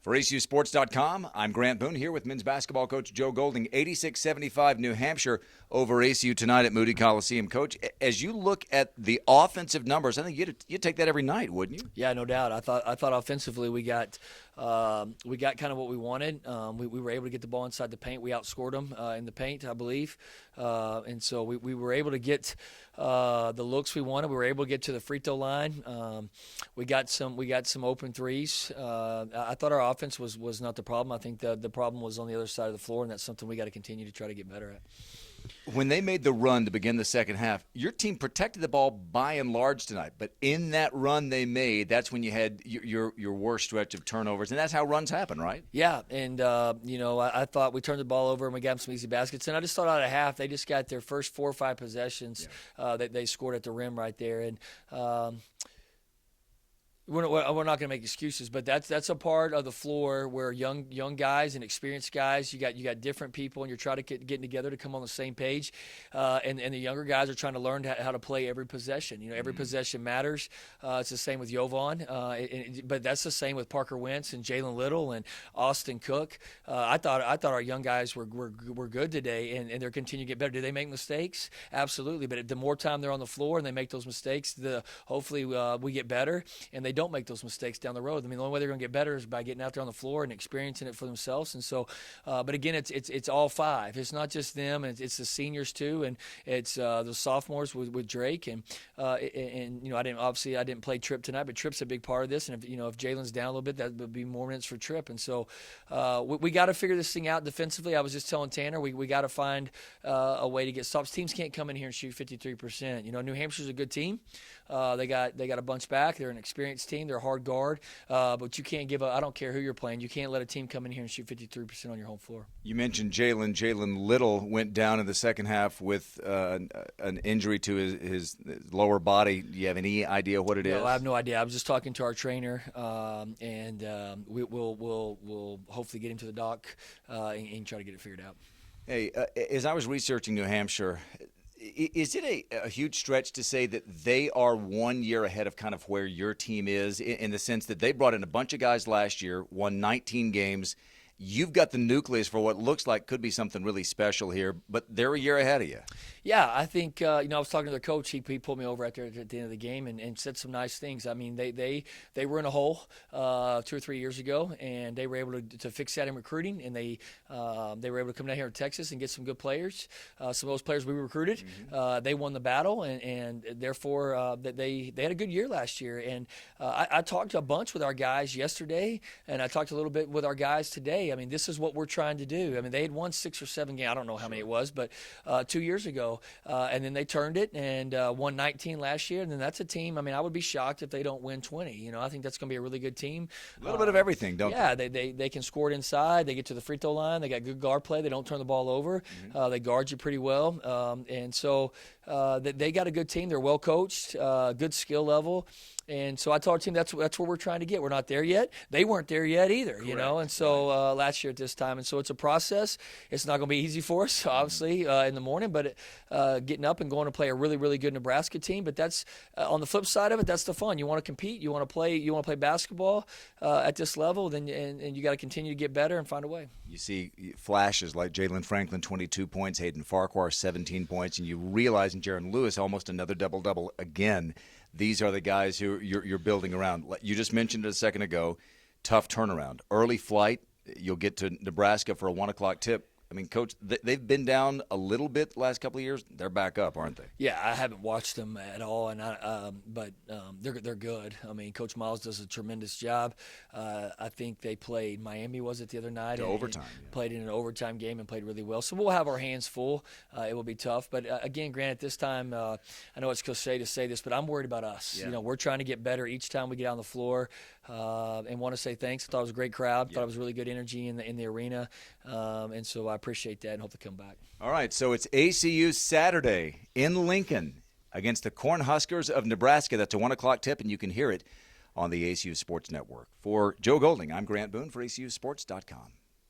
For ACUsports.com, I'm Grant Boone here with men's basketball coach Joe Golding. 86-75 New Hampshire over ACU tonight at Moody Coliseum. Coach, as you look at the offensive numbers, I think you'd take that every night, wouldn't you? Yeah, no doubt. I thought offensively we got kind of what we wanted. We were able to get the ball inside the paint. We outscored them in the paint, I believe, and so we were able to get the looks we wanted. We were able to get to the free throw line. We got some open threes. I thought our offense was not the problem. I think the problem was on the other side of the floor, and that's something we got to continue to try to get better at. When they made the run to begin the second half, your team protected the ball by and large tonight. But in that run they made, that's when you had your worst stretch of turnovers, and that's how runs happen, right? Yeah, and I thought we turned the ball over and we got them some easy baskets. And I just thought out of half they just got their first 4 or 5 possessions that they scored at the rim right there. And we're not going to make excuses, but that's a part of the floor where young guys and experienced guys, you got different people, and you're trying to get together to come on the same page, and the younger guys are trying to learn how to play every possession. Every possession matters. It's the same with Jovan, but that's the same with Parker Wentz and Jalen Little and Austin Cook. I thought our young guys were good today, and they're continuing to get better. Do they make mistakes? Absolutely, but the more time they're on the floor and they make those mistakes, hopefully we get better, and they don't make those mistakes down the road. I mean, the only way they're going to get better is by getting out there on the floor and experiencing it for themselves. And so, but again, it's all 5. It's not just them, and it's the seniors too, and it's the sophomores with Drake, and I didn't play Tripp tonight, but Tripp's a big part of this. And if Jalen's down a little bit, that would be more minutes for Tripp. And so, we got to figure this thing out defensively. I was just telling Tanner, we got to find a way to get stops. Teams can't come in here and shoot 53%. New Hampshire's a good team. They got a bunch back. They're an experienced team. They're a hard guard, but you can't give up. I don't care who you're playing. You can't let a team come in here and shoot 53% on your home floor. You mentioned Jalen. Jalen Little went down in the second half with an injury to his lower body. Do you have any idea what it is? No, I have no idea. I was just talking to our trainer, and we'll hopefully get him to the doc and try to get it figured out. Hey, as I was researching New Hampshire, is it a huge stretch to say that they are 1 year ahead of kind of where your team is in the sense that they brought in a bunch of guys last year, won 19 games? You've got the nucleus for what looks like could be something really special here, but they're a year ahead of you. Yeah, I think, I was talking to their coach. He pulled me over right there at the end of the game and said some nice things. I mean, they were in a hole 2 or 3 years ago, and they were able to fix that in recruiting, and they were able to come down here to Texas and get some good players. Some of those players we recruited, they won the battle, and therefore they had a good year last year. And I talked a bunch with our guys yesterday, and I talked a little bit with our guys today. I mean, this is what we're trying to do. I mean, they had won 6 or 7 games. I don't know how many it was, but 2 years ago. And then they turned it and won 19 last year. And then that's a team. I mean, I would be shocked if they don't win 20. I think that's going to be a really good team. A little bit of everything, don't they? Yeah, they can score it inside. They get to the free throw line. They got good guard play. They don't turn the ball over. They guard you pretty well. And so they got a good team. They're well coached, good skill level. And so I told our team that's where we're trying to get. We're not there yet. They weren't there yet either, Correct. And so last year at this time. And so it's a process. It's not going to be easy for us, obviously, in the morning, but getting up and going to play a really, really good Nebraska team. But that's on the flip side of it, that's the fun. You want to compete. You want to play basketball at this level, and you got to continue to get better and find a way. You see flashes like Jalen Franklin, 22 points, Hayden Farquhar, 17 points, and you realize in Jaron Lewis almost another double-double again. These are the guys who you're building around. You just mentioned it a second ago, tough turnaround. Early flight, you'll get to Nebraska for a 1 o'clock tip. I mean, Coach, they've been down a little bit the last couple of years. They're back up, aren't they? Yeah, I haven't watched them at all, and but they're good. I mean, Coach Miles does a tremendous job. I think they played Miami, was it the other night? Overtime. Played in an overtime game and played really well. So we'll have our hands full. It will be tough, but again, Grant, at this time, I know it's cliche to say this, but I'm worried about us. Yeah. We're trying to get better each time we get on the floor, and want to say thanks. I thought it was a great crowd. Thought it was really good energy in the arena, and so I appreciate that and hope to come back. All right, so it's ACU Saturday in Lincoln against the Cornhuskers of Nebraska. That's a 1 o'clock tip, and you can hear it on the ACU Sports Network. For Joe Golding, I'm Grant Boone for ACUsports.com.